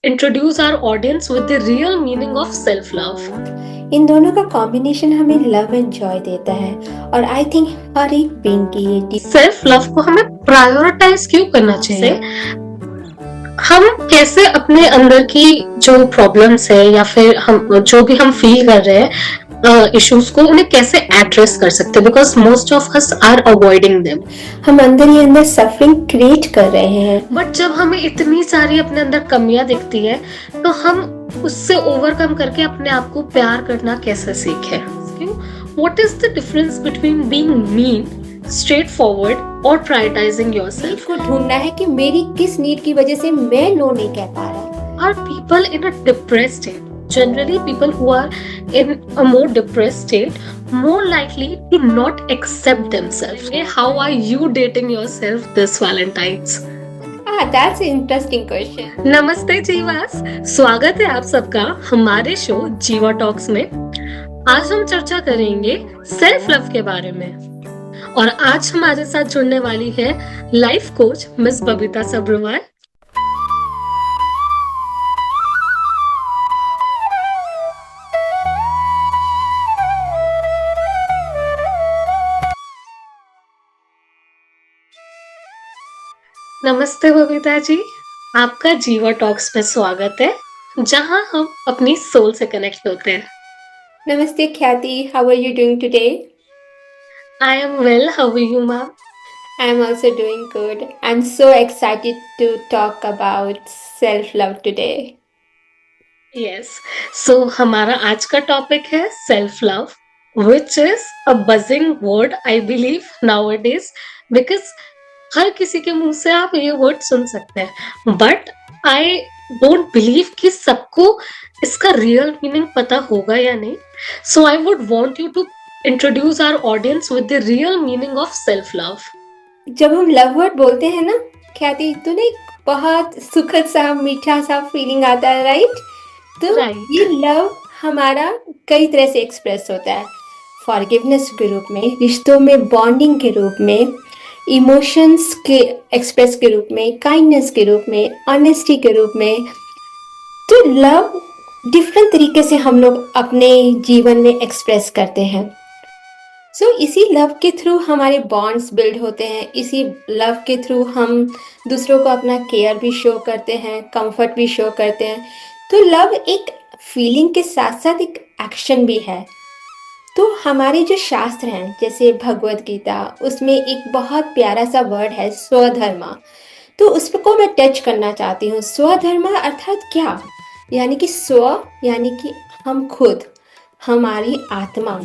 introduce our audience with the real meaning of self love. इन दोनों का combination हमें love and Joy देता है और आई थिंक हर एक बीइंग की ये सेल्फ लव को हमें प्रायोरिटाइज क्यों करना चाहिए? हम कैसे अपने अंदर की जो प्रॉब्लम्स है या फिर हम जो भी हम फील कर रहे हैं इश्यूज को उन्हें कैसे एड्रेस कर सकते हैं? Because most of us are avoiding them. हम अंदर ही अंदर सफरिंग क्रिएट कर रहे हैं। बट जब हमें इतनी सारी अपने अंदर कमियां दिखती है तो हम उससे ओवरकम करके अपने आप को प्यार करना कैसे सीखें? What is the difference between being mean, straight forward और प्रायोरिटाइजिंग योरसेल्फ? को ढूंढना है कि मेरी किस नीड की वजह से मैं नो नहीं कह पा रहा। Are people in a depressed state? Generally, people who are in a more depressed state more likely to not accept themselves. How are you dating yourself this Valentine's? That's an interesting question. नमस्ते जीवास, स्वागत है आप सबका हमारे show जीवा talks में। आज हम चर्चा करेंगे सेल्फ लव के बारे में और आज हमारे साथ जुड़ने वाली है life coach miss Babita Sabharwal. नमस्ते बबीता जी, आपका जीवा टॉक्स में स्वागत है जहां हम अपनी सोल से कनेक्ट होते हैं। नमस्ते Khyati, how are you doing today? I am well, how are you ma'am? I am also doing good. I'm so excited to talk about self-love today. Yes, so हमारा आज का टॉपिक है self love, which is a buzzing word I believe nowadays, because हर किसी के मुंह से आप ये वर्ड सुन सकते हैं, बट आई डोंट बिलीव कि सबको इसका रियल मीनिंग पता होगा या नहीं। So I would want you to introduce our audience with the real meaning of self love. जब हम लव वर्ड बोलते हैं ना ख्याति, तो ना एक बहुत सुखद सा मीठा सा फीलिंग आता है, राइट? तो ये लव हमारा कई तरह से एक्सप्रेस होता है, फॉरगिवनेस के रूप में, रिश्तों में बॉन्डिंग के रूप में, इमोशंस के एक्सप्रेस के रूप में, काइंडनेस के रूप में, ऑनेस्टी के रूप में। तो लव डिफरेंट तरीके से हम लोग अपने जीवन में एक्सप्रेस करते हैं। इसी लव के थ्रू हमारे बॉन्ड्स बिल्ड होते हैं, इसी लव के थ्रू हम दूसरों को अपना केयर भी शो करते हैं, कंफर्ट भी शो करते हैं। तो लव एक फीलिंग के साथ साथ एक एक्शन भी है। तो हमारे जो शास्त्र हैं जैसे भगवद गीता, उसमें एक बहुत प्यारा सा वर्ड है स्वधर्मा। तो उसको मैं टच करना चाहती हूँ। स्वधर्मा अर्थात क्या? यानी कि स्व यानी कि हम खुद, हमारी आत्मा,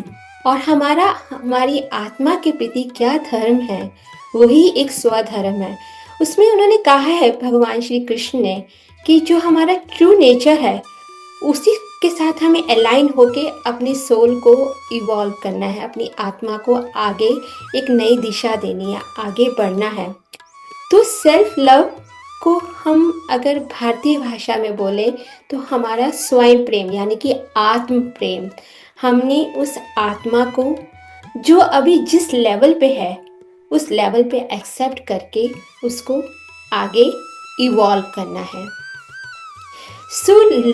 और हमारी आत्मा के प्रति क्या धर्म है, वही एक स्वधर्म है। उसमें उन्होंने कहा है भगवान श्री कृष्ण ने कि जो हमारा ट्रू नेचर है उसी के साथ हमें अलाइन होके अपनी सोल को इवॉल्व करना है, अपनी आत्मा को आगे एक नई दिशा देनी है, आगे बढ़ना है। तो सेल्फ लव को हम अगर भारतीय भाषा में बोले तो हमारा स्वयं प्रेम यानी कि आत्म प्रेम। हमने उस आत्मा को जो अभी जिस लेवल पे है उस लेवल पे एक्सेप्ट करके उसको आगे इवॉल्व करना है।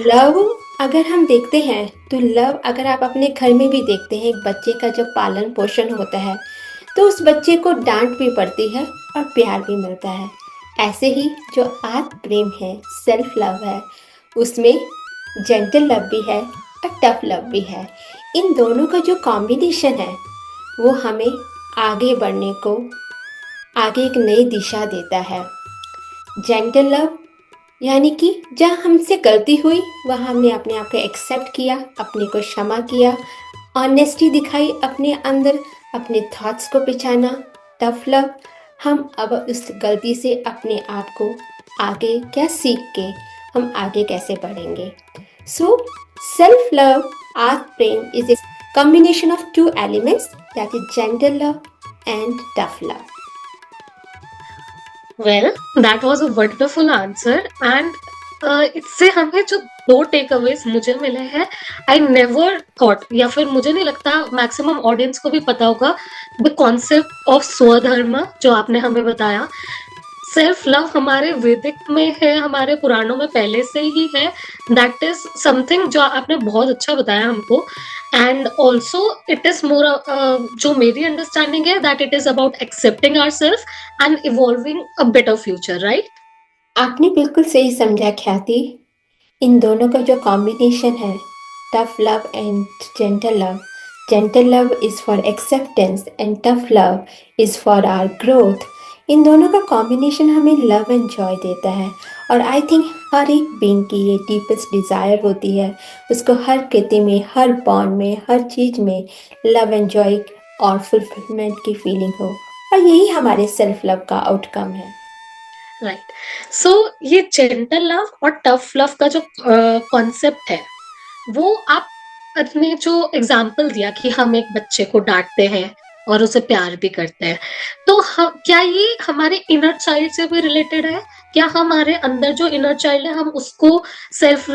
लव अगर हम देखते हैं तो लव अगर आप अपने घर में भी देखते हैं, एक बच्चे का जब पालन पोषण होता है तो उस बच्चे को डांट भी पड़ती है और प्यार भी मिलता है। ऐसे ही जो आत्म प्रेम है, सेल्फ लव है, उसमें जेंटल लव भी है और टफ लव भी है। इन दोनों का जो कॉम्बिनेशन है वो हमें आगे बढ़ने को, आगे एक नई दिशा देता है। जेंटल लव यानी कि जहाँ हमसे गलती हुई वहाँ हमने अपने आप को एक्सेप्ट किया, अपने को क्षमा किया, ऑनेस्टी दिखाई अपने अंदर, अपने थॉट्स को पहचाना। टफ लव, हम अब उस गलती से अपने आप को आगे क्या सीख के हम आगे कैसे बढ़ेंगे। सेल्फ लव, आत्म प्रेम is a combination of two elements, that is gentle love and tough love. Well, that was a wonderful answer and इससे हमें जो दो टेक अवेज मुझे मिले हैं, आई नेवर थॉट, या फिर मुझे नहीं लगता मैक्सिमम ऑडियंस को भी पता होगा द कॉन्सेप्ट ऑफ स्वधर्म जो आपने हमें बताया। सेल्फ लव हमारे वैदिक में है, हमारे पुराणों में पहले से ही है। दैट इज समथिंग जो आपने बहुत अच्छा बताया हमको। And also it is more, जो मेरी अंडरस्टैंडिंग है, that it is about accepting ourselves and evolving a better future, right? आपने बिल्कुल सही समझा ख्याति। इन दोनों का जो कॉम्बिनेशन है, tough love and gentle love is for acceptance and tough love is for our growth. इन दोनों का कॉम्बिनेशन हमें लव एंड जॉय देता है। और आई थिंक हर एक बीइंग की ये डीपेस्ट डिज़ायर होती है, उसको हर कृति में, हर बॉन्ड में, हर चीज़ में लव एंड जॉय और फुलफिलमेंट की फीलिंग हो। और यही हमारे सेल्फ लव का आउटकम है। राइट। सो ये जेंटल लव और टफ लव का जो कॉन्सेप्ट है, वो आपने जो एग्जाम्पल दिया कि हम एक बच्चे को डांटते हैं और उसे प्यार भी करते हैं, तो क्या ये हमारे इनर चाइल्ड से भी रिलेटेड है? क्या हमारे अंदर जो इनर चाइल्ड है, हम उसको सेल्फ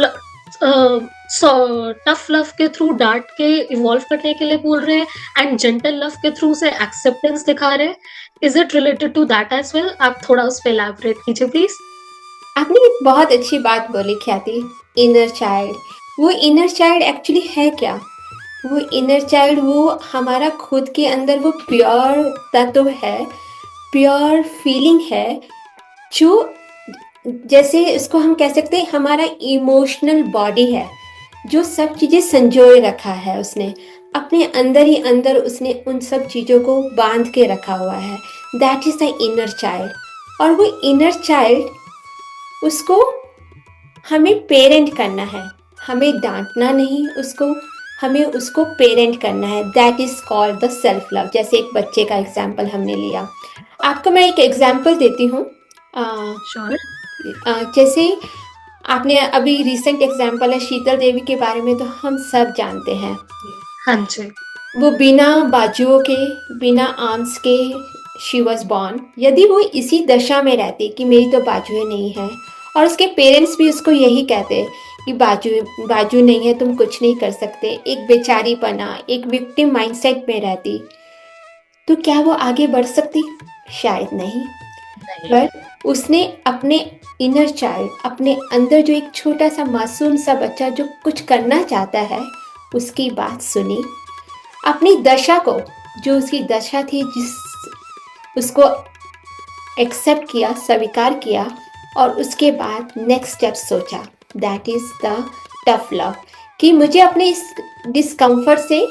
टफ लव के थ्रू डांट के इवॉल्व करने के लिए बोल रहे हैं, एंड जेंटल लव के थ्रू से एक्सेप्टेंस दिखा रहे हैं? Is it related to that as well? आप थोड़ा उस पर एलैबोरेट कीजिए प्लीज। आपने एक बहुत अच्छी बात बोली ख्याति, इनर चाइल्ड। वो इनर चाइल्ड एक्चुअली है क्या? वो इनर चाइल्ड वो हमारा खुद के अंदर वो प्योर तत्व है, प्योर फीलिंग है, जो जैसे इसको हम कह सकते हैं हमारा इमोशनल बॉडी है, जो सब चीज़ें संजोए रखा है उसने अपने अंदर ही अंदर, उसने उन सब चीज़ों को बांध के रखा हुआ है। That is the inner child. और वो इनर चाइल्ड, उसको हमें पेरेंट करना है, हमें डांटना नहीं उसको, हमें उसको पेरेंट करना है। That is called the self love. जैसे एक बच्चे का एग्जाम्पल हमने लिया, आपको मैं एक एग्जाम्पल देती हूँ। श्योर। जैसे आपने अभी रिसेंट एग्जाम्पल है शीतल देवी के बारे में, तो हम सब जानते हैं। हाँ जी। वो बिना बाजुओं के, बिना आर्म्स के शी वॉज बॉर्न। यदि वो इसी दशा में रहती कि मेरी तो बाजुएं नहीं है, और उसके पेरेंट्स भी उसको यही कहते कि बाजू नहीं है, तुम कुछ नहीं कर सकते, एक बेचारी पना, एक विक्टिम माइंडसेट में रहती, तो क्या वो आगे बढ़ सकती? शायद नहीं। पर उसने अपने इनर चाइल्ड, अपने अंदर जो एक छोटा सा मासूम सा बच्चा जो कुछ करना चाहता है, उसकी बात सुनी, अपनी दशा को, जो उसकी दशा थी, जिस उसको एक्सेप्ट किया, स्वीकार किया, और उसके बाद नेक्स्ट स्टेप सोचा। That is the tough love, कि मुझे अपने इस डिस्कम्फर्ट से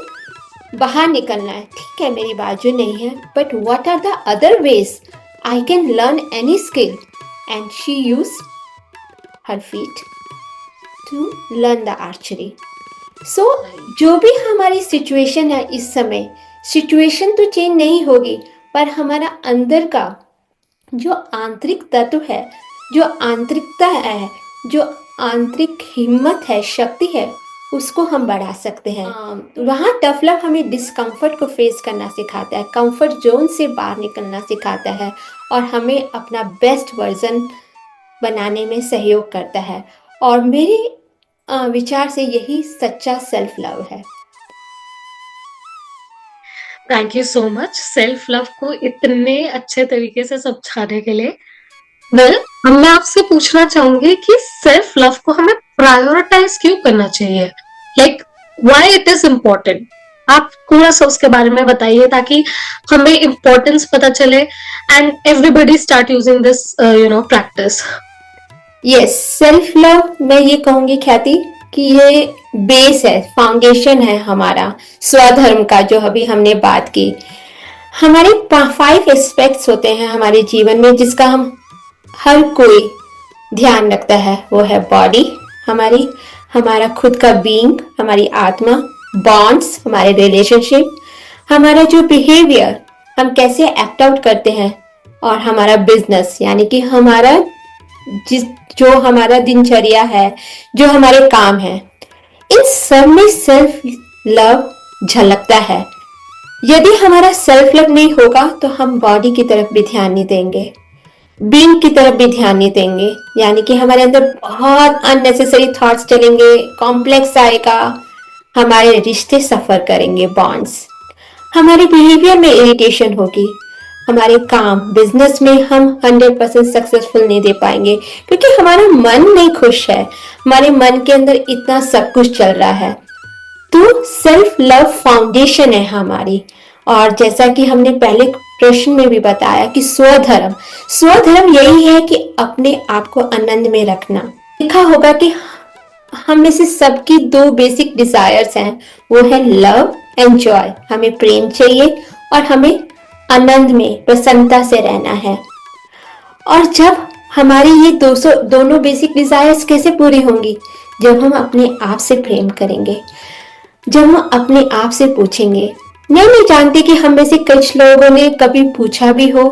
बाहर निकलना है। ठीक है, मेरी बाजू नहीं है, but what are the other ways I can learn any skill? And she use her feet to learn the archery. So जो भी हमारी सिचुएशन है इस समय, सिचुएशन तो चेंज नहीं होगी, पर हमारा अंदर का जो आंतरिक तत्व है, जो आंतरिकता है, जो आंतरिक हिम्मत है, शक्ति है, उसको हम बढ़ा सकते हैं। वहाँ टफ लव हमें डिस्कम्फर्ट को फेस करना सिखाता है, कंफर्ट जोन से बाहर निकलना सिखाता है, और हमें अपना बेस्ट वर्जन बनाने में सहयोग करता है। और मेरे विचार से यही सच्चा सेल्फ लव है। Thank you so much self love को इतने अच्छे तरीके से समझाने के लिए। वेल, मैं आपसे पूछना चाहूंगी कि सेल्फ लव को हमें प्रायोरिटाइज क्यों करना चाहिए? Like why it is important? आप थोड़ा सा उसके बारे में बताइए, ताकि हमें इम्पोर्टेंस पता चले and everybody start using this practice. Yes, self love, मैं ये कहूंगी ख्याति कि ये बेस है, फाउंडेशन है हमारा स्वधर्म का, जो अभी हमने बात की। हमारे 5 एस्पेक्ट्स होते हैं हमारे जीवन में, जिसका हम हर कोई ध्यान रखता है। वो है बॉडी हमारी, हमारा खुद का बीइंग, हमारी आत्मा, बॉन्ड्स, हमारे रिलेशनशिप, हमारा जो बिहेवियर, हम कैसे एक्ट आउट करते हैं, और हमारा बिजनेस, यानी कि हमारा जो हमारा दिनचर्या है, जो हमारे काम है, इन सब में सेल्फ लव झलकता है। यदि हमारा सेल्फ लव नहीं होगा, तो हम बॉडी की तरफ भी ध्यान नहीं देंगे, बीइंग की तरफ भी ध्यान नहीं देंगे, यानी कि हमारे अंदर बहुत अननेसेसरी थॉट्स चलेंगे, कॉम्प्लेक्स आएगा, हमारे रिश्ते सफर करेंगे, बॉन्ड्स, हमारे बिहेवियर में इरिटेशन होगी, हमारे काम बिजनेस में हम 100% सक्सेसफुल नहीं दे पाएंगे, क्योंकि हमारा मन नहीं खुश है, हमारे मन के अंदर इतना सब कुछ चल रहा है। तो सेल्फ लव फाउंडेशन है हमारी। और जैसा कि हमने पहले प्रश्न में भी बताया कि स्वधर्म, स्वधर्म यही है कि अपने आप को आनंद में रखना। देखा होगा कि हम में से सबकी दो बेसिक डिजायर्स हैं, वो है लव एंड जॉय। हमें प्रेम चाहिए और हमें आनंद में प्रसन्नता से रहना है। और जब हमारी ये दोनों बेसिक डिजायर्स कैसे पूरी होंगी? जब हम अपने आप से प्रेम करेंगे, जब हम अपने आप से पूछेंगे। मैं नहीं जानती कि हम में से कुछ लोगों ने कभी पूछा भी हो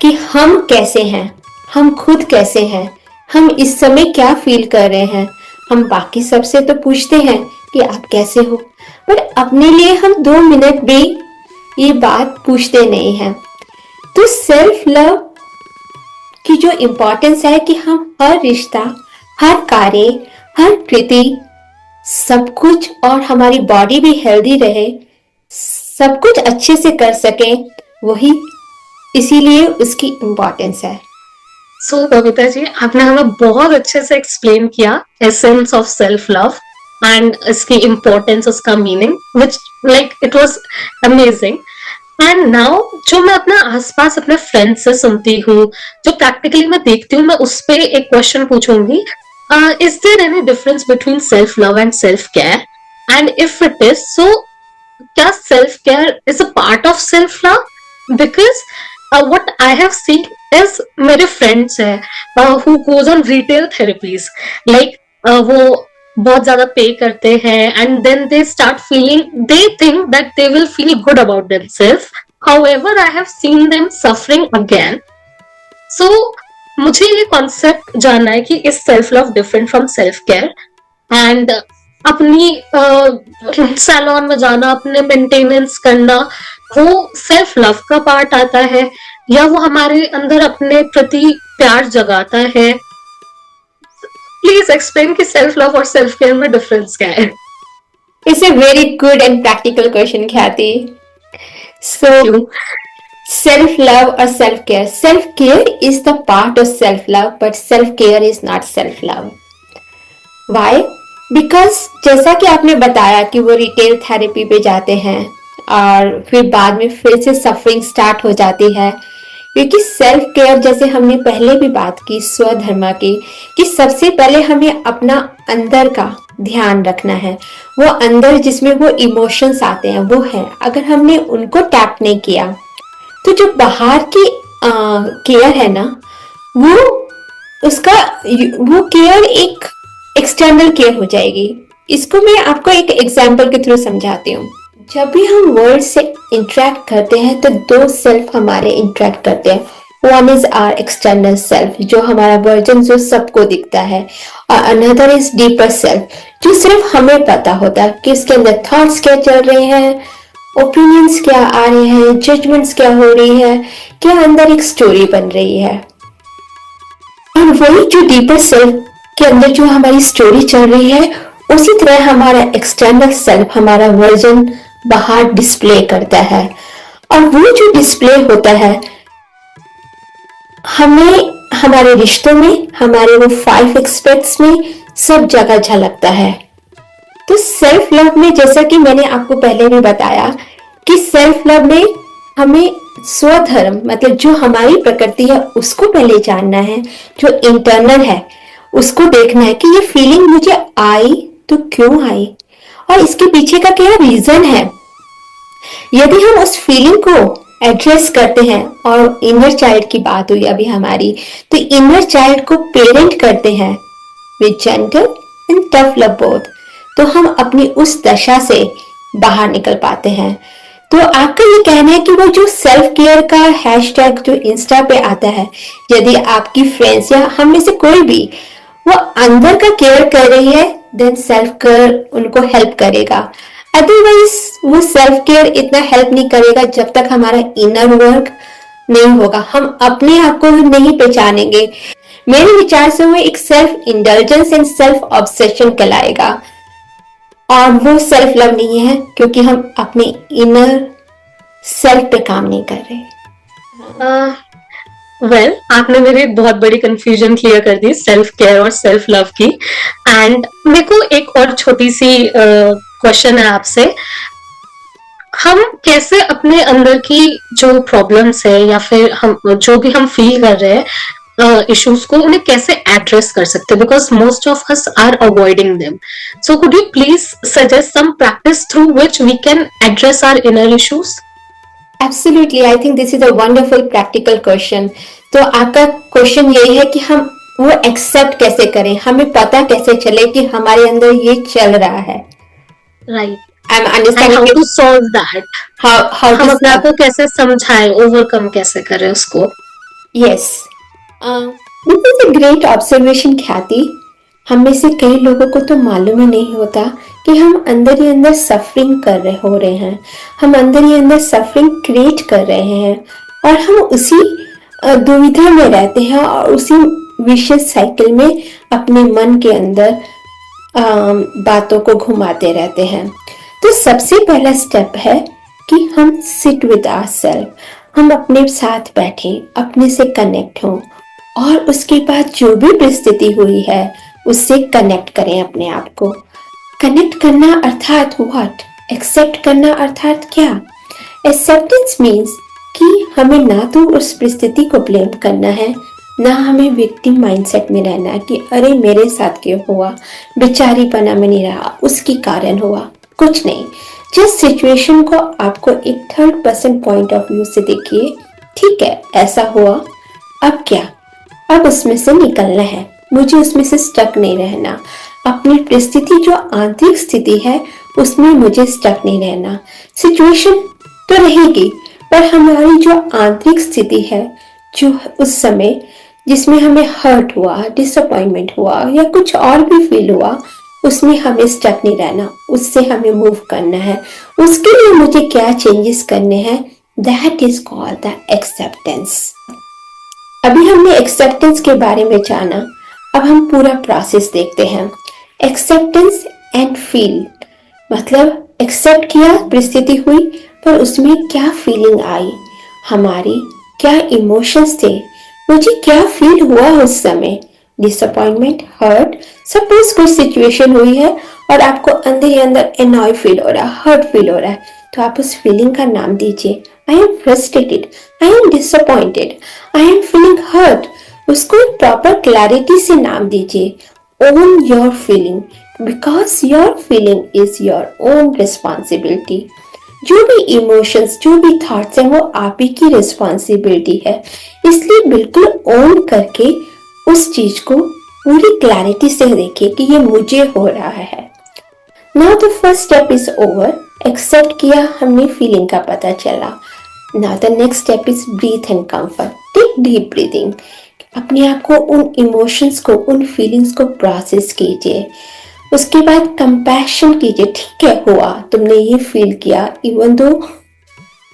कि हम कैसे हैं, हम खुद कैसे हैं, हम इस समय क्या फील कर रहे हैं। हम बाकी सबसे तो पूछते हैं कि आप कैसे हो, पर अपने लिए हम 2 मिनट भी ये बात पूछते नहीं हैं। तो सेल्फ लव की जो इम्पोर्टेंस है कि हम हर रिश्ता, हर कार्य, हर कृति, सब कुछ, और हमारी बॉडी भी हेल्दी रहे, सब कुछ अच्छे से कर सके, वही इसीलिए उसकी इम्पोर्टेंस है। सो बबीता जी, आपने हमें बहुत अच्छे से एक्सप्लेन किया essence of self love and इसकी इम्पोर्टेंस, उसका meaning, which like it was amazing. And now जो मैं अपना आसपास अपने फ्रेंड्स से सुनती हूँ, जो प्रैक्टिकली मैं देखती हूँ, मैं उस पर एक क्वेश्चन पूछूंगी, is there any difference between self love and self care? And if it is, so क्या self care is a part of self love? Because what I have seen is मेरे फ्रेंड्स हैं who goes on retail therapies, like वो बहुत ज्यादा पे करते हैं and then they start feeling, they think that they will feel good about themselves, however I have seen them suffering again. So मुझे ये कॉन्सेप्ट जानना है कि is self love different from self care? And अपनी salon में जाना, अपने maintenance करना, वो सेल्फ लव का पार्ट आता है या वो हमारे अंदर अपने प्रति प्यार जगाता है? प्लीज एक्सप्लेन कि सेल्फ लव और सेल्फ केयर में डिफरेंस क्या है। It's a very good and practical question ख्याति। सो सेल्फ लव और self care is the part of self love, but self care is not self love. Why? Because जैसा कि आपने बताया कि वो रिटेल थेरेपी पे जाते हैं और फिर बाद में फिर से सफरिंग स्टार्ट हो जाती है, क्योंकि सेल्फ केयर, जैसे हमने पहले भी बात की स्वधर्मा की, कि सबसे पहले हमें अपना अंदर का ध्यान रखना है। वो अंदर जिसमें वो इमोशंस आते हैं वो है, अगर हमने उनको टैप नहीं किया तो जो बाहर की केयर है ना, वो उसका वो केयर एक एक्सटर्नल केयर हो जाएगी। इसको मैं आपको एक एग्जाम्पल के थ्रू समझाती हूँ। जब भी हम वर्ल्ड से इंटरेक्ट करते हैं तो दो सेल्फ हमारे इंटरेक्ट करते हैं। One is our external self, जो हमारा वर्जन जो सबको दिखता है, और अनदर इज डीपर सेल्फ, जो सिर्फ हमें पता होता है कि इसके अंदर थॉट्स क्या चल रहे हैं, ओपिनियंस क्या आ रहे हैं, जजमेंट्स क्या हो रही है, क्या अंदर एक स्टोरी बन रही है। और वही जो डीपर सेल्फ के अंदर जो हमारी स्टोरी चल रही है, उसी तरह हमारा एक्सटर्नल सेल्फ, हमारा वर्जन बाहर डिस्प्ले करता है। और वो जो डिस्प्ले होता है हमें हमारे रिश्तों में, हमारे वो 5 एस्पेक्ट्स में सब जगह झलकता है। तो सेल्फ लव में, जैसा कि मैंने आपको पहले भी बताया, कि सेल्फ लव में हमें स्वधर्म, मतलब जो हमारी प्रकृति है उसको पहले जानना है, जो इंटरनल है उसको देखना है कि ये फीलिंग मुझे आई तो क्यों आई और इसके पीछे का क्या रीजन है। यदि हम उस फीलिंग को एड्रेस करते हैं, और इनर चाइल्ड की बात हुई अभी हमारी, तो इनर चाइल्ड को पेरेंट करते हैं with gentle and tough love both, तो हम अपनी उस दशा से बाहर निकल पाते हैं। तो आपका ये कहना है कि वो जो सेल्फ केयर का हैशटैग जो इंस्टा पे आता है, यदि आपकी फ्रेंड्स या हम में से कोई भी वो अंदर का केयर कर रही है, देन सेल्फ केयर उनको हेल्प करेगा। अदरवाइज वो सेल्फ केयर इतना हेल्प नहीं करेगा जब तक हमारा इनर वर्क नहीं होगा, हम अपने आप को नहीं पहचानेंगे। मेरे विचार से वो एक self indulgence and self obsession कहलाएगा, और वो सेल्फ लव नहीं है, क्योंकि हम अपने इनर सेल्फ पे काम नहीं कर रहे। हाँ। वेल आपने मेरी एक बहुत बड़ी कंफ्यूजन क्लियर कर दी सेल्फ केयर और सेल्फ लव की। एंड मेरे को एक और छोटी सी क्वेश्चन है आपसे। हम कैसे अपने अंदर की जो प्रॉब्लम्स है या फिर हम जो भी हम फील कर रहे हैं इश्यूज को, उन्हें कैसे एड्रेस कर सकते हैं, because most of us are avoiding them. So could you please suggest some practice through which we can address our inner issues? Absolutely, I think this is a wonderful practical question. तो आपका question यही है कि हम वो accept कैसे करें, हमें पता कैसे चले कि हमारे अंदर ये चल रहा है। Right. I am and how understanding to solve that? How to हम अपने आप सॉल्व। को कैसे समझाएं, ओवरकम कैसे करें उसको? Yes, this is a great observation ख्याति। हम में से कई लोगों को तो मालूम ही नहीं होता कि हम अंदर ही अंदर सफरिंग कर रहे हो रहे हैं, हम अंदर ही अंदर सफरिंग क्रिएट कर रहे हैं, और हम उसी दुविधा में रहते हैं और उसी विशियस साइकिल में अपने मन के अंदर बातों को घुमाते रहते हैं। तो सबसे पहला स्टेप है कि हम सिट विद आवरसेल्फ, हम अपने साथ बैठें, अपने से कनेक्ट हों, और उसके बाद जो भी परिस्थिति हुई है उससे कनेक्ट करें अपने आप को। कनेक्ट करना अर्थात व्हाट? एक्सेप्ट करना अर्थात क्या? एक्सेप्टेंस मीन्स कि हमें ना तो उस परिस्थिति को ब्लेम करना है, ना हमें विक्टिम माइंडसेट में रहना है कि अरे मेरे साथ क्यों हुआ, बेचारी पना में नहीं रहा, उसके कारण हुआ। कुछ नहीं, जिस सिचुएशन को आपको एक third person point of view से देखिए। ठीक है, ऐसा हुआ, अब क्या? अब उसमें से निकलना है, मुझे उसमें से स्टक नहीं रहना। अपनी परिस्थिति जो आंतरिक स्थिति है उसमें मुझे स्टक नहीं रहना। सिचुएशन तो रहेगी, पर हमारी जो आंतरिक स्थिति है, जो उस समय जिसमें हमें हर्ट हुआ, डिसअपॉइंटमेंट हुआ या कुछ और भी फील हुआ, उसमें हमें स्टक नहीं रहना, उससे हमें मूव करना है। उसके लिए मुझे क्या चेंजेस करने हैं? That is called the acceptance. अभी हमने एक्सेप्टेंस के बारे में जाना, अब हम पूरा प्रोसेस देखते हैं। एक्सेप्टेंस एंड फील, मतलब एक्सेप्ट किया, परिस्थिति हुई, पर उसमें क्या फीलिंग आई, हमारी क्या इमोशंस थे, मुझे क्या फील हुआ उस समय, डिसअपॉइंटमेंट, हर्ट। सपोज कोई सिचुएशन हुई है और आपको अंदर ही अंदर एनॉय फील हो रहा है, हर्ट फील हो रहा है, तो आप उस फीलिंग का नाम दीजिए। I am frustrated, I am disappointed, I am feeling hurt. उसको एक प्रॉपर क्लैरिटी से नाम दीजिए। Own your feeling, because your feeling is your own responsibility. जो भी इमोशंस, जो भी थॉट्स हैं, वो आप ही की रिस्पॉन्सिबिलिटी है। इसलिए बिल्कुल ओन करके उस चीज को पूरी क्लैरिटी से देखिए कि ये मुझे हो रहा है। Now the first step is over. Accept किया, हमने फीलिंग का पता चला। Now the next step is breathe and comfort. Take deep breathing, अपने आप को, उन इमोशंस को, उन फीलिंग्स को प्रोसेस कीजिए। उसके बाद कंपैशन कीजिए। ठीक है, हुआ, तुमने ये फील किया, इवन दो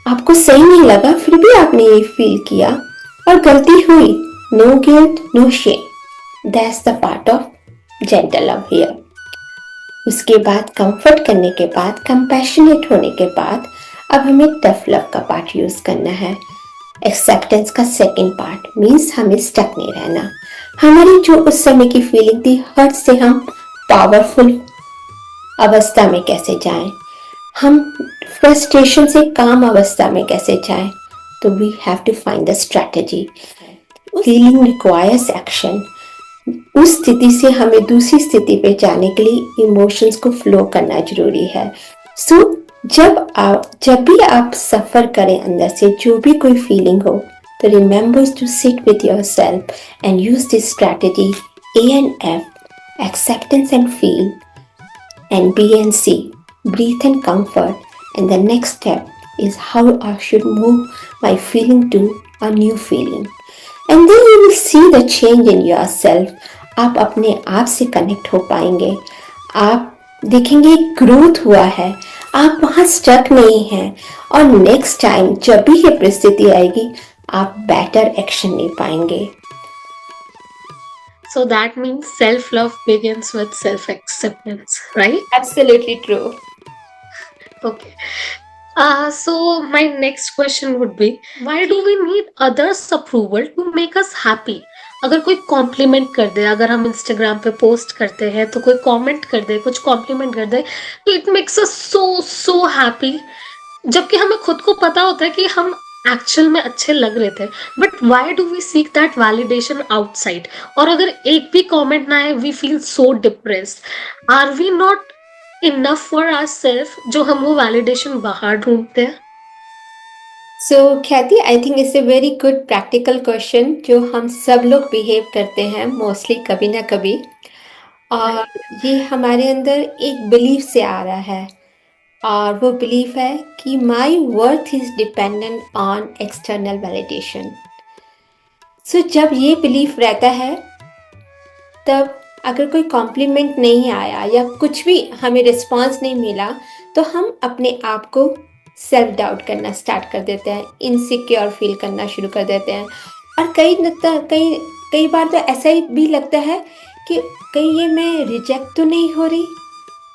आपको सही नहीं लगा, फिर भी आपने ये फील किया और गलती हुई। No guilt, no shame, that's the part of gentle love here. उसके बाद कंफर्ट करने के बाद, कंपैशनेट होने के बाद, अब हमें टफ लव का पार्ट यूज करना है। एक्सेप्टेंस का सेकंड पार्ट मीन्स हमें स्टक नहीं रहना। हमारी जो उस समय की फीलिंग थी, हर्ट से हम पावरफुल अवस्था में कैसे जाएं, हम फ्रस्ट्रेशन से काम अवस्था में कैसे जाएं। तो we have to find the strategy. Feeling requires action. उस स्थिति से हमें दूसरी स्थिति पे जाने के लिए इमोशंस को फ्लो करना जरूरी है। सो जब भी आप सफर करें अंदर से, जो भी कोई फीलिंग हो, तो remember to sit with yourself and use this strategy A and F, acceptance and feel, and B and C, breathe and comfort. And the next step is how I should move my feeling to a new feeling. And then you will see the change in yourself. आप अपने आप से connect हो पाएंगे, आप देखेंगे growth हुआ है, आप वहां स्टक नहीं हैं, और नेक्स्ट टाइम जब भी ये परिस्थिति आएगी, आप बेटर एक्शन ले पाएंगे। So that means self love begins with self acceptance, right? Absolutely true. Okay. So my next question would be, why do we need others' approval to make us happy? अगर कोई complement कर दे, अगर हम Instagram पे post करते हैं तो कोई कमेंट कर दे, कुछ कॉम्प्लीमेंट कर दे, तो it makes us so happy, जबकि हमें खुद को पता होता है कि हम एक्चुअल में अच्छे लग रहे थे, but why do we seek that validation outside? और अगर एक भी कमेंट ना आए, we feel so depressed. Are we not enough for ourselves, जो हम वो वैलिडेशन बाहर ढूंढते हैं? So Khyati, I think it's a very good practical question जो हम सब लोग बिहेव करते हैं मोस्टली कभी ना कभी। और राइट। ये हमारे अंदर एक बिलीफ से आ रहा है, और वो बिलीफ है कि my worth is dependent on external validation. So जब ये बिलीफ रहता है, तब अगर कोई कॉम्प्लीमेंट नहीं आया या कुछ भी हमें रिस्पॉन्स नहीं मिला, तो हम अपने आप को सेल्फ डाउट करना स्टार्ट कर देते हैं, इनसिक्योर फील करना शुरू कर देते हैं। और कई कई बार तो ऐसा ही भी लगता है कि कहीं ये मैं रिजेक्ट तो नहीं हो रही,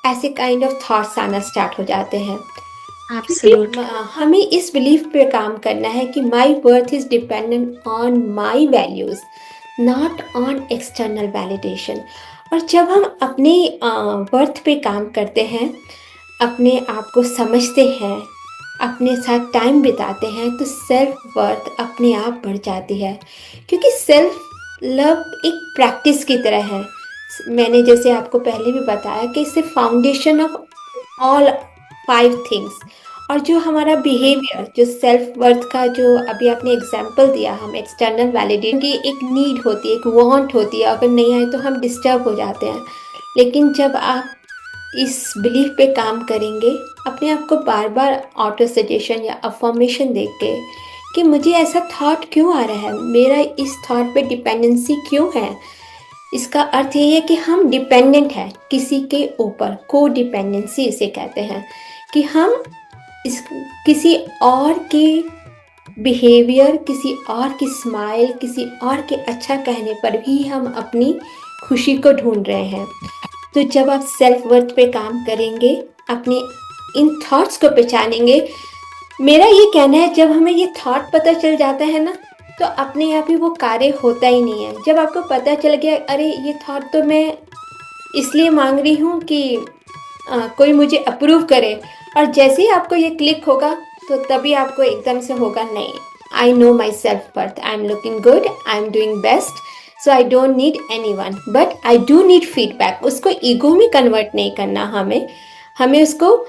ऐसे काइंड ऑफ थॉट्स आना स्टार्ट हो जाते हैं। क्योंकि एब्सोल्युटली। हमें इस बिलीफ पे काम करना है कि my worth is dependent on my values, not on external validation. और जब हम अपने वर्थ पे काम करते हैं, अपने आप को समझते हैं, अपने साथ टाइम बिताते हैं, तो सेल्फ वर्थ अपने आप बढ़ जाती है। क्योंकि सेल्फ लव एक प्रैक्टिस की तरह है। मैंने जैसे आपको पहले भी बताया कि it's foundation of all 5 things. और जो हमारा बिहेवियर, जो सेल्फ वर्थ का जो अभी आपने एग्जाम्पल दिया, हम एक्सटर्नल वैलिडेशन की एक नीड होती है, एक वांट होती है, अगर नहीं आए तो हम डिस्टर्ब हो जाते हैं। लेकिन जब आप इस बिलीफ पे काम करेंगे, अपने आप को बार बार ऑटो सजेशन या अफर्मेशन देख के कि मुझे ऐसा थॉट क्यों आ रहा है, मेरा इस थॉट पे डिपेंडेंसी क्यों है, इसका अर्थ ये है कि हम डिपेंडेंट हैं किसी के ऊपर। को डिपेंडेंसी इसे कहते हैं कि हम इस किसी और के बिहेवियर, किसी और की स्माइल, किसी और के अच्छा कहने पर भी हम अपनी खुशी को ढूंढ रहे हैं। तो जब आप सेल्फ वर्थ पे काम करेंगे, अपने इन थॉट्स को पहचानेंगे, मेरा ये कहना है जब हमें ये थॉट पता चल जाता है ना, तो अपने आप ही वो कार्य होता ही नहीं है। जब आपको पता चल गया, अरे ये थॉट तो मैं इसलिए मांग रही हूँ कि कोई मुझे अप्रूव करे, और जैसे ही आपको ये क्लिक होगा, तो तभी आपको एकदम से होगा, नहीं, I know my self worth, I am looking good, I am doing best, so I don't need any one, but I do need feedback. उसको ईगो में कन्वर्ट नहीं करना, हमें हमें उसको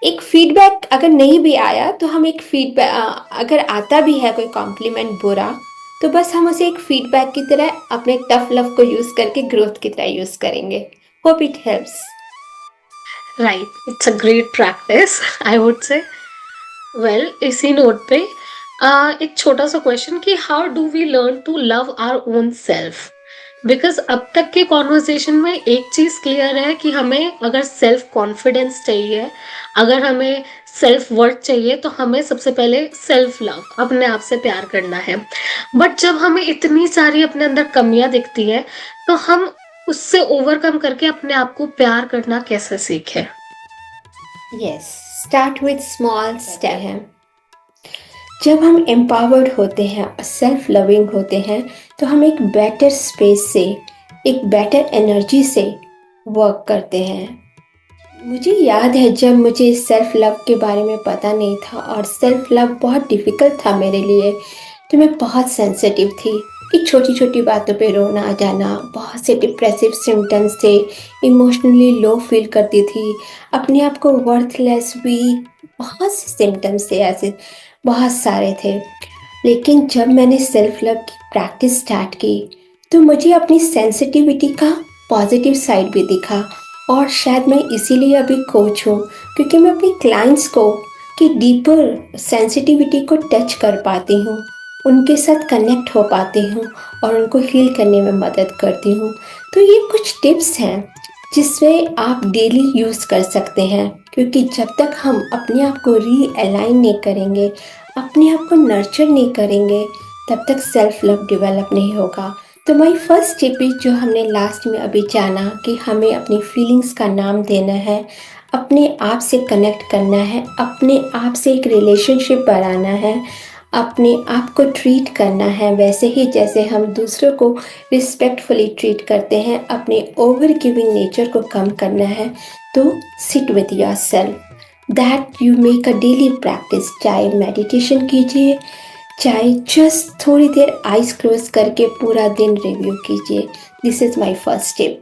एक फीडबैक, अगर नहीं भी आया तो हम एक फीडबैक, अगर आता भी है कोई कॉम्प्लीमेंट बुरा, तो बस हम उसे एक फीडबैक की तरह अपने टफ लव को यूज करके ग्रोथ की तरह यूज करेंगे। Hope it helps. Right, it's a great practice, I would say. Well, इसी नोट पे एक छोटा सा क्वेश्चन कि how do we learn to love our own self? Because अब तक के कॉन्वर्सेशन में एक चीज क्लियर है कि हमें अगर सेल्फ कॉन्फिडेंस चाहिए, अगर हमें सेल्फ वर्थ चाहिए, तो हमें सबसे पहले सेल्फ लव, अपने आप से प्यार करना है। बट जब हमें इतनी सारी अपने अंदर कमियां दिखती है, तो हम उससे ओवरकम करके अपने आप को प्यार करना कैसे सीखें? Yes, start with small step है। जब हम एम्पावर्ड होते हैं और सेल्फ लविंग होते हैं, तो हम एक बेटर स्पेस से, एक बेटर एनर्जी से वर्क करते हैं। मुझे याद है जब मुझे सेल्फ लव के बारे में पता नहीं था और सेल्फ लव बहुत डिफ़िकल्ट था मेरे लिए, तो मैं बहुत सेंसिटिव थी कि छोटी छोटी बातों पे रोना आ जाना, बहुत से डिप्रेसिव सिम्टम्स थे, इमोशनली लो फील करती थी, अपने आप को वर्थलेस, वीक, बहुत से सिम्टम्स थे ऐसे, बहुत सारे थे। लेकिन जब मैंने सेल्फ लव की प्रैक्टिस स्टार्ट की, तो मुझे अपनी सेंसिटिविटी का पॉजिटिव साइड भी दिखा। और शायद मैं इसीलिए अभी कोच हूँ, क्योंकि मैं अपनी क्लाइंट्स को की डीपर सेंसिटिविटी को टच कर पाती हूँ, उनके साथ कनेक्ट हो पाती हूँ और उनको हील करने में मदद करती हूँ। तो ये कुछ टिप्स हैं जिससे आप डेली यूज़ कर सकते हैं, क्योंकि जब तक हम अपने आप को रीअलाइन नहीं करेंगे, अपने आप को नर्चर नहीं करेंगे, तब तक सेल्फ लव डेवलप नहीं होगा। तो माय फर्स्ट टिप इज जो हमने लास्ट में अभी जाना कि हमें अपनी फीलिंग्स का नाम देना है, अपने आप से कनेक्ट करना है, अपने आप से एक रिलेशनशिप बढ़ाना है, अपने आप को ट्रीट करना है वैसे ही जैसे हम दूसरों को रिस्पेक्टफुली ट्रीट करते हैं, अपने ओवर गिविंग नेचर को कम करना है। तो seat with yourself that you make a daily practice, चाहे मेडिटेशन कीजिए, चाहे जस्ट थोड़ी देर आइज क्लोज करके पूरा दिन रिव्यू कीजिए। This is my first tip.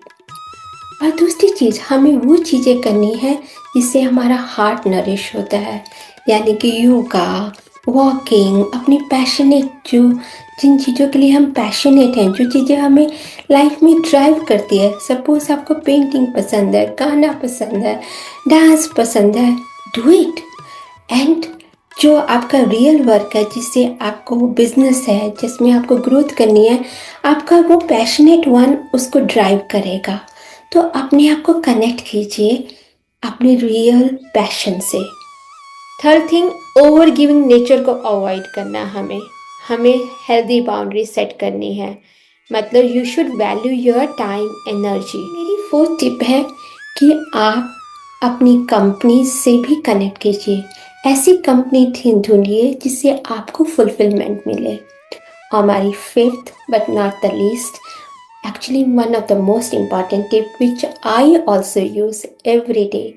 और दूसरी चीज़, हमें वो चीज़ें करनी है जिससे हमारा हार्ट नरिश होता है, यानी कि योगा, वॉकिंग, अपनी पैशनेट जो जिन चीज़ों के लिए हम पैशनेट हैं, जो चीज़ें हमें लाइफ में ड्राइव करती है। सपोज आपको पेंटिंग पसंद है, गाना पसंद है, डांस पसंद है, डू इट। एंड जो आपका रियल वर्क है, जिससे आपको वो बिजनेस है जिसमें आपको ग्रोथ करनी है, आपका वो पैशनेट वन उसको ड्राइव करेगा। तो अपने आप को कनेक्ट कीजिए अपने रियल पैशन से। Third thing, over giving nature को अवॉइड करना। हमें हेल्दी बाउंड्री सेट करनी है, मतलब you should value your time energy. मेरी फोर्थ टिप है कि आप अपनी कंपनी से भी कनेक्ट कीजिए, ऐसी कंपनी ढूंढिए जिससे आपको फुलफिलमेंट मिले। हमारी fifth but not the least, actually one of the most important tip which I also use every day,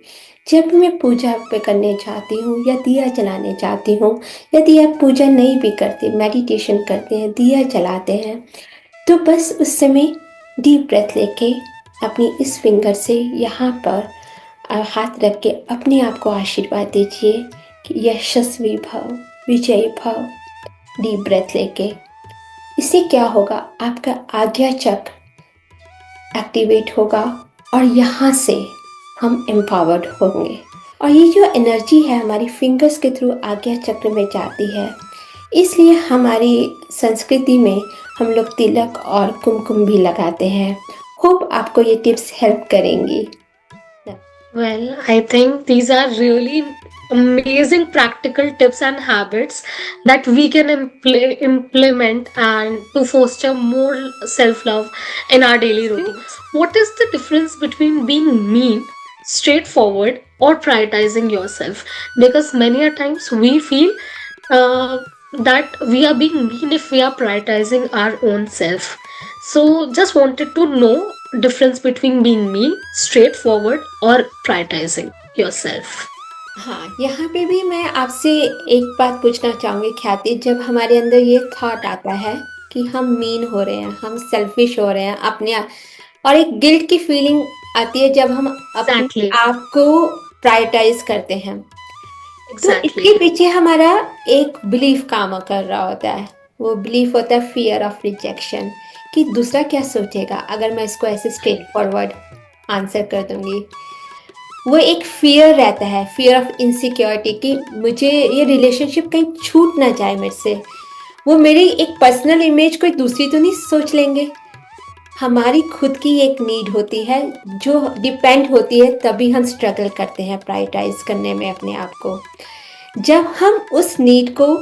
जब मैं पूजा पे करने जाती हूँ या दिया जलाने जाती हूँ, यदि आप पूजा नहीं भी करते, मेडिटेशन करते हैं, दिया जलाते हैं, तो बस उस समय डीप ब्रेथ लेके अपनी इस फिंगर से यहाँ पर हाथ रख के अपने आप को आशीर्वाद दीजिए कि यशस्वी भव, विजयी भव। डीप ब्रेथ लेके इससे क्या होगा, आपका आज्ञा चक्र एक्टिवेट होगा और यहाँ से हम एम्पावर्ड होंगे। और ये जो एनर्जी है हमारी फिंगर्स के थ्रू आज्ञा चक्र में जाती है, इसलिए हमारी संस्कृति में हम लोग तिलक और कुमकुम भी लगाते हैं। होप आपको ये टिप्स हेल्प करेंगी। Well, I think these are really amazing practical tips and habits that we can implement and to foster more self love in our daily routine. What is the difference between being mean, straightforward, or prioritizing yourself? Because many a times we feel uh, that we are being mean if we are prioritizing our own self. So, just wanted to know difference between being mean, straightforward, or prioritizing yourself. हाँ, यहाँ पे भी मैं आपसे एक बात पूछना चाहूँगी ख्याति, जब हमारे अंदर ये थॉट आता है कि हम मीन हो रहे हैं, हम सेल्फिश हो रहे हैं अपने और एक गिल्ट की फीलिंग आती है जब हम अपने Exactly. आप को प्रायोरिटाइज करते हैं। तो Exactly. इसके पीछे हमारा एक बिलीफ काम कर रहा होता है। वो बिलीफ होता है फियर ऑफ रिजेक्शन, कि दूसरा क्या सोचेगा अगर मैं इसको ऐसे स्ट्रेट फॉरवर्ड आंसर कर दूंगी। वो एक फियर रहता है, फियर ऑफ इनसिक्योरिटी, कि मुझे ये रिलेशनशिप कहीं छूट ना जाए मेरे से, वो मेरी एक पर्सनल इमेज कोई दूसरी तो नहीं सोच लेंगे। हमारी खुद की एक नीड होती है जो डिपेंड होती है, तभी हम स्ट्रगल करते हैं प्रायोरिटाइज करने में अपने आप को। जब हम उस नीड को,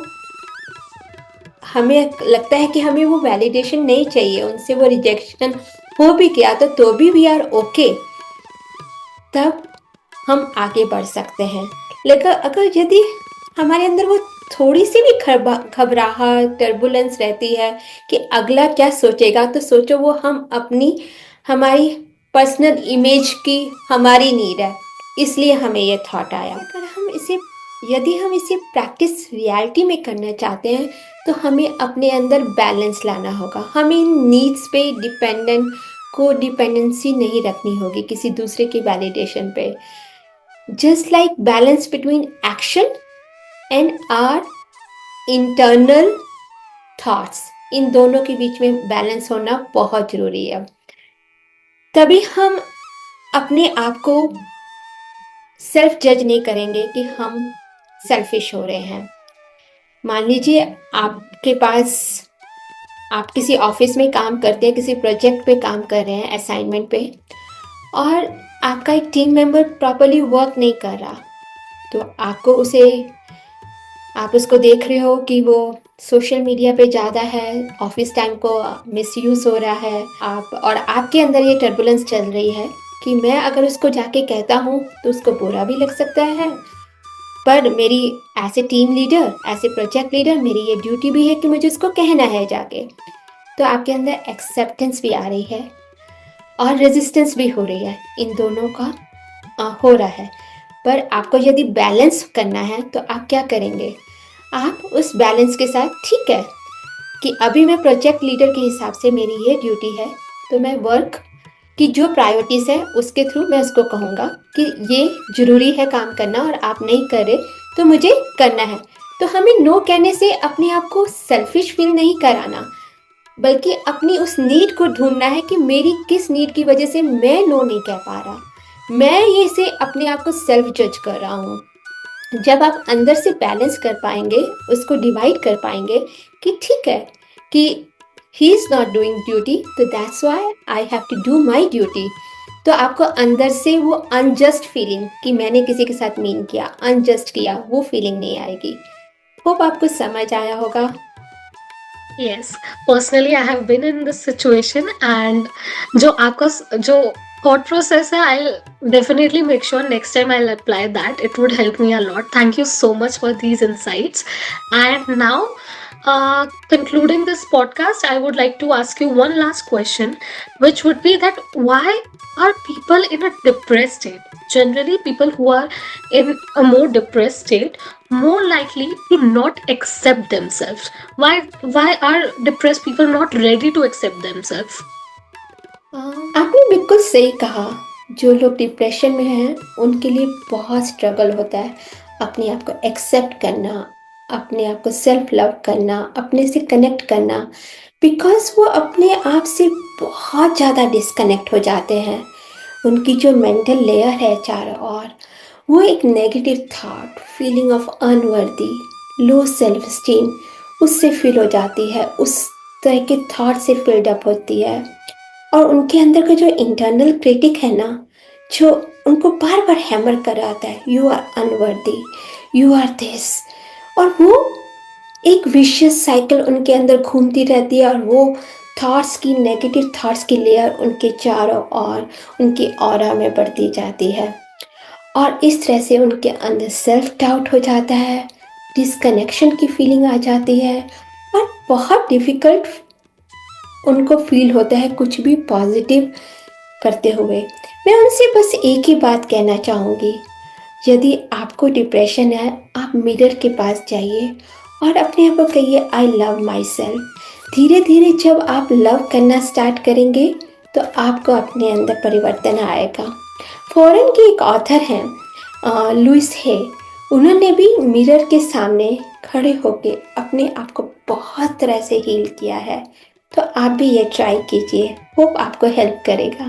हमें लगता है कि हमें वो वैलिडेशन नहीं चाहिए, उनसे वो रिजेक्शन हो भी गया तो भी वी आर ओके, तब हम आगे बढ़ सकते हैं। लेकिन अगर यदि हमारे अंदर वो थोड़ी सी भी घबराहट, टर्बुलेंस रहती है कि अगला क्या सोचेगा, तो सोचो वो हमारी पर्सनल इमेज की हमारी नीड है, इसलिए हमें ये थॉट आया। अगर यदि हम इसे प्रैक्टिस रियलिटी में करना चाहते हैं, तो हमें अपने अंदर बैलेंस लाना होगा। हमें इन नीड्स पे डिपेंडेंसी नहीं रखनी होगी किसी दूसरे की वैलिडेशन पे। Just like balance between action and our internal thoughts, इन दोनों के बीच में बैलेंस होना बहुत जरूरी है। तभी हम अपने आप को सेल्फ जज नहीं करेंगे कि हम सेल्फिश हो रहे हैं। मान लीजिए आप किसी ऑफिस में काम करते हैं, किसी प्रोजेक्ट पे काम कर रहे हैं, असाइनमेंट पे, और आपका एक टीम मेंबर प्रॉपरली वर्क नहीं कर रहा, तो आप उसको देख रहे हो कि वो सोशल मीडिया पे ज़्यादा है, ऑफिस टाइम को मिसयूज़ हो रहा है, आप और आपके अंदर ये टर्बुलेंस चल रही है कि मैं अगर उसको जाके कहता हूँ तो उसको बुरा भी लग सकता है, पर मेरी as a team leader, as a project leader मेरी ये ड्यूटी भी है कि मुझे उसको कहना है जाके। तो आपके अंदर एक्सेप्टेंस भी आ रही है और रेजिस्टेंस भी हो रही है, इन दोनों का हो रहा है। पर आपको यदि बैलेंस करना है तो आप क्या करेंगे? आप उस बैलेंस के साथ ठीक है कि अभी मैं प्रोजेक्ट लीडर के हिसाब से मेरी ये ड्यूटी है, तो मैं वर्क की जो प्रायोरिटीज़ है उसके थ्रू मैं उसको कहूँगा कि ये ज़रूरी है काम करना और आप नहीं कर रहे तो मुझे करना है। तो हमें नो कहने से अपने आप को सेल्फिश फील नहीं कराना, बल्कि अपनी उस नीड को ढूंढना है कि मेरी किस नीड की वजह से मैं नो नहीं कह पा रहा, मैं ये से अपने आप को सेल्फ जज कर रहा हूँ। जब आप अंदर से बैलेंस कर पाएंगे, उसको डिवाइड कर पाएंगे कि ठीक है कि he is not doing duty तो that's why I have to do my duty, तो आपको अंदर से वो अनजस्ट फीलिंग कि मैंने किसी के साथ मीन किया, अनजस्ट किया, वो फीलिंग नहीं आएगी। होप आपको समझ आया होगा। Yes, personally I have been in this situation and जो आपका जो thought process है, I'll definitely make sure next time I'll apply that. It would help me a lot. Thank you so much for these insights. And now, concluding this podcast, I would like to ask you one last question, which would be that why are people in a depressed state? Generally, people who are in a more depressed state more likely to not accept themselves. Why are depressed people not ready to accept themselves? आपने बिल्कुल सही कहा। जो लोग depression में हैं उनके लिए बहुत स्ट्रगल होता है अपने आप को एक्सेप्ट करना, अपने आप को सेल्फ लव करना, अपने से कनेक्ट करना, बिकॉज वो अपने आप से बहुत ज़्यादा डिस्कनेक्ट हो जाते हैं। उनकी जो मेंटल लेयर है चारों ओर, वो एक negative thought, feeling of unworthy, low self esteem उससे फील हो जाती है, उस तरह के थॉट से फिल्ड अप होती है। और उनके अंदर का जो इंटरनल क्रिटिक है ना, जो उनको बार बार हैमर कर आता है, you are unworthy, you are this, और वो एक विशियस साइकिल उनके अंदर घूमती रहती है और वो थॉट्स की, नेगेटिव थॉट्स की लेयर उनके चारों ओर, उनकी ऑरा में बढ़ती जाती है। और इस तरह से उनके अंदर सेल्फ डाउट हो जाता है, डिसकनेक्शन की फीलिंग आ जाती है और बहुत डिफ़िकल्ट उनको फील होता है कुछ भी पॉजिटिव करते हुए। मैं उनसे बस एक ही बात कहना चाहूँगी, यदि आपको डिप्रेशन है, आप मिरर के पास जाइए और अपने आप को कहिए आई लव माई सेल्फ। धीरे धीरे जब आप लव करना स्टार्ट करेंगे तो आपको अपने अंदर परिवर्तन आएगा। फॉरेन के एक ऑथर हैं लुइस हे, उन्होंने भी मिरर के सामने खड़े होके अपने आप को बहुत तरह से हील किया है। तो आप भी ये ट्राई कीजिए, होप आपको हेल्प करेगा।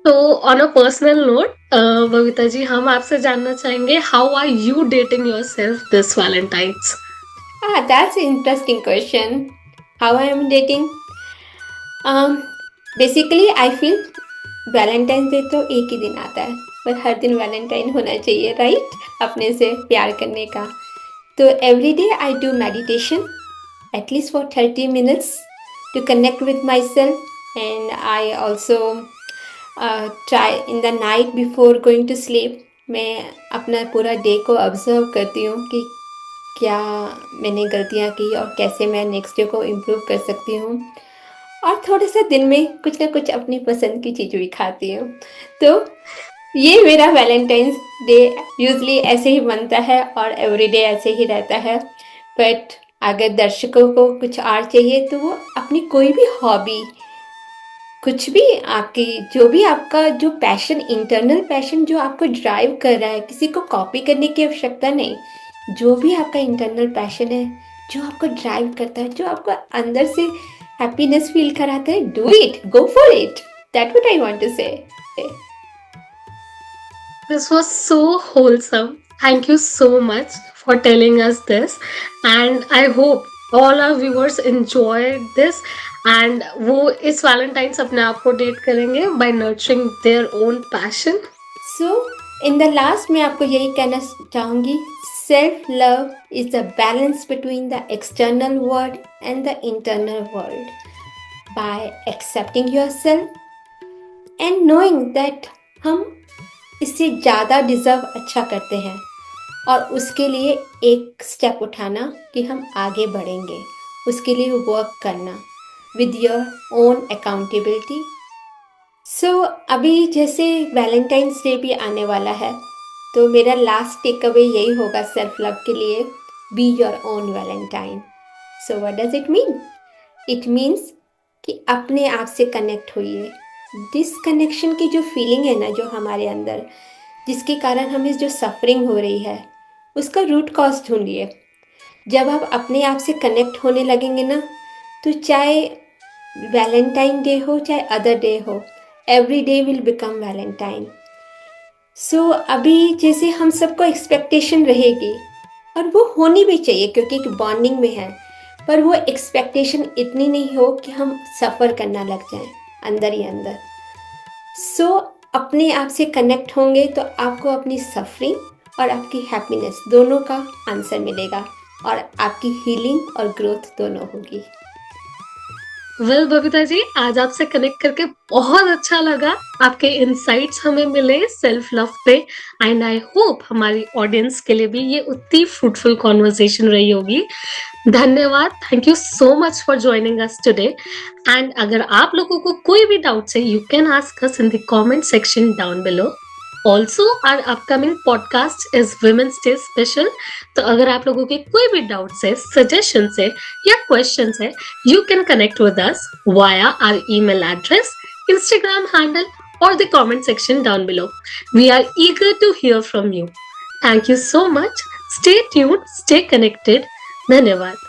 तो on a personal note, Babita ji, हम आपसे जानना चाहेंगे how are you dating yourself this Valentine's? That's an interesting question. How I am dating? Basically, I feel Valentine day तो एक ही दिन आता है, पर हर दिन वैलेंटाइन होना चाहिए, राइट? अपने से प्यार करने का। तो every day I do meditation at least for 30 minutes to connect with myself, and I also try in the night before going to sleep, मैं अपना पूरा डे को ऑब्जर्व करती हूँ कि क्या मैंने गलतियाँ की और कैसे मैं नेक्स्ट डे को इम्प्रूव कर सकती हूँ, और थोड़ा सा दिन में कुछ ना कुछ अपनी पसंद की चीज़ भी खाती हूँ। तो ये मेरा वैलेंटाइंस डे यूजली ऐसे ही बनता है और एवरीडे ऐसे ही रहता है। बट अगर दर्शकों को कुछ और चाहिए तो वो अपनी कोई भी हॉबी, कुछ भी आपकी, जो भी आपका जो पैशन, इंटरनल पैशन जो आपको ड्राइव कर रहा है, किसी को कॉपी करने की आवश्यकता नहीं, जो भी आपका इंटरनल पैशन है, जो आपको ड्राइव करता है, जो आपको अंदर से हैप्पीनेस फील कराता है, do it, go for it, that what I want to say. This was so wholesome. Thank you so much for telling us this, and I hope all our viewers enjoyed this and वो इस Valentine's अपने आप को date करेंगे by nurturing their own passion. So in the last मैं आपको यही कहना चाहूँगी, Self love is the balance between the external world and the internal world. By accepting yourself and knowing that हम इससे ज़्यादा डिज़र्व अच्छा करते हैं और उसके लिए एक स्टेप उठाना कि हम आगे बढ़ेंगे, उसके लिए वर्क करना विद योर ओन अकाउंटेबिलिटी. सो अभी जैसे वैलेंटाइंस डे भी आने वाला है, तो मेरा लास्ट टेक अवे यही होगा सेल्फ लव के लिए, be your own Valentine. So what does it mean? It means कि अपने आप से कनेक्ट होइए. डिसकनेक्शन की जो फीलिंग है ना, जो हमारे अंदर, जिसके कारण हमें जो सफरिंग हो रही है, उसका रूट कॉज ढूंढिए. जब आप अपने आप से कनेक्ट होने लगेंगे ना, तो चाहे वैलेंटाइन डे हो चाहे अदर डे हो, every day will become Valentine. So अभी जैसे हम सबको एक्सपेक्टेशन रहेगी, और वो होनी भी चाहिए क्योंकि एक बॉन्डिंग में है, पर वो एक्सपेक्टेशन इतनी नहीं हो कि हम सफ़र करना लग जाएं अंदर ही अंदर. सो अपने आप से कनेक्ट होंगे तो आपको अपनी सफरिंग और आपकी हैप्पीनेस दोनों का आंसर मिलेगा, और आपकी हीलिंग और ग्रोथ दोनों होगी. वेल बबीता जी, आज आपसे कनेक्ट करके बहुत अच्छा लगा. आपके इनसाइट्स हमें मिले सेल्फ लव पे, एंड आई होप हमारी ऑडियंस के लिए भी ये उतनी फ्रूटफुल कॉन्वर्सेशन रही होगी. धन्यवाद. Thank you so much for joining us today. And अगर आप लोगों को कोई भी डाउट है, you can ask us in the comment section down below. Also our upcoming podcast is women's day special. तो अगर आप लोगों के कोई भी डाउट्स है, सजेशंस है या क्वेश्चंस है, you can connect with us via our email address, Instagram handle, or the comment section down below. We are eager to hear from you. Thank you so much. Stay tuned, stay connected. धन्यवाद.